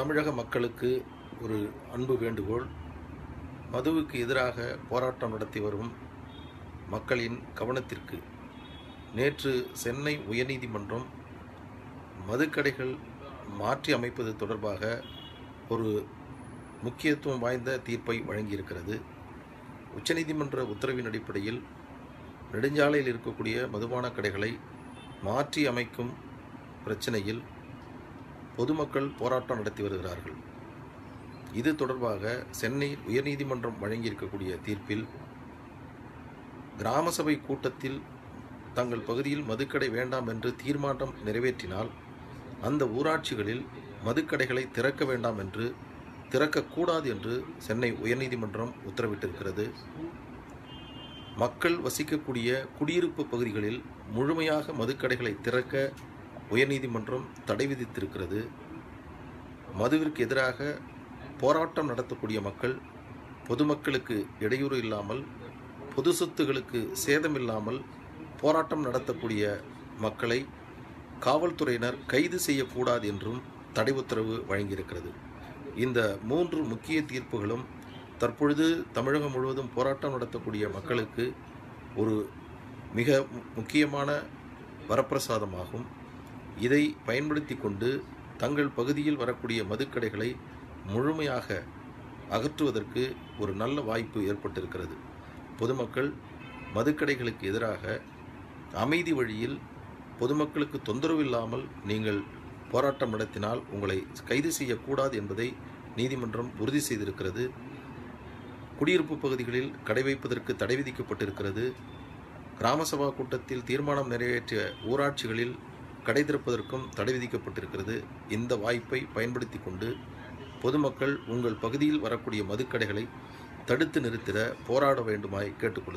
தமிழக மக்களுக்கு ஒரு அன்பு வேண்டுகோள். மதுவுக்கு எதிராக போராட்டம் நடத்தி வரும் மக்களின் கவனத்திற்கு, நேற்று சென்னை உயர்நீதிமன்றம் மதுக்கடைகள் மாற்றி அமைப்பது தொடர்பாக ஒரு முக்கியத்துவம் வாய்ந்த தீர்ப்பை வழங்கியிருக்கிறது. உச்சநீதிமன்ற உத்தரவின் அடிப்படையில் நெடுஞ்சாலையில் இருக்கக்கூடிய மதுபான கடைகளை மாற்றி அமைக்கும் பிரச்சனையில் பொதுமக்கள் போராட்டம் நடத்தி வருகிறார்கள். இது தொடர்பாக சென்னை உயர்நீதிமன்றம் வழங்கியிருக்கக்கூடிய தீர்ப்பில், கிராம சபை கூட்டத்தில் தங்கள் பகுதியில் மதுக்கடை வேண்டாம் என்று தீர்மானம் நிறைவேற்றினால் அந்த ஊராட்சிகளில் மதுக்கடைகளை திறக்க வேண்டாம் என்று, திறக்கக்கூடாது என்று சென்னை உயர்நீதிமன்றம் உத்தரவிட்டிருக்கிறது. மக்கள் வசிக்கக்கூடிய குடியிருப்பு பகுதிகளில் முழுமையாக மதுக்கடைகளை திறக்க உயர்நீதிமன்றம் தடை விதித்திருக்கிறது. மதுவிற்கு எதிராக போராட்டம் நடத்தக்கூடிய மக்கள் பொதுமக்களுக்கு இடையூறு இல்லாமல், பொது சொத்துகளுக்கு சேதமில்லாமல் போராட்டம் நடத்தக்கூடிய மக்களை காவல்துறையினர் கைது செய்யக்கூடாது என்றும் தடை உத்தரவு வழங்கியிருக்கிறது. இந்த 3 முக்கிய தீர்ப்புகளும் தற்பொழுது தமிழகம் முழுவதும் போராட்டம் நடத்தக்கூடிய மக்களுக்கு ஒரு மிக முக்கியமான வரப்பிரசாதமாகும். இதை பயன்படுத்தி கொண்டு தங்கள் பகுதியில் வரக்கூடிய மதுக்கடைகளை முழுமையாக அகற்றுவதற்கு ஒரு நல்ல வாய்ப்பு ஏற்பட்டிருக்கிறது. பொதுமக்கள் மதுக்கடைகளுக்கு எதிராக அமைதி வழியில் பொதுமக்களுக்கு தொந்தரவு இல்லாமல் நீங்கள் போராட்டம் நடத்தினால் உங்களை கைது செய்யக்கூடாது என்பதை நீதிமன்றம் உறுதி செய்திருக்கிறது. குடியிருப்பு பகுதிகளில் கடை வைப்பதற்கு தடை விதிக்கப்பட்டிருக்கிறது. கிராம சபா கூட்டத்தில் தீர்மானம் நிறைவேற்றிய ஊராட்சிகளில் கடை திறப்பதற்கும் தடை விதிக்கப்பட்டிருக்கிறது. இந்த வாய்ப்பை பயன்படுத்தி கொண்டு பொதுமக்கள் உங்கள் பகுதியில் வரக்கூடிய மதுக்கடைகளை தடுத்து நிறுத்திட போராட வேண்டுமாய் கேட்டுக்கொள்கிறேன்.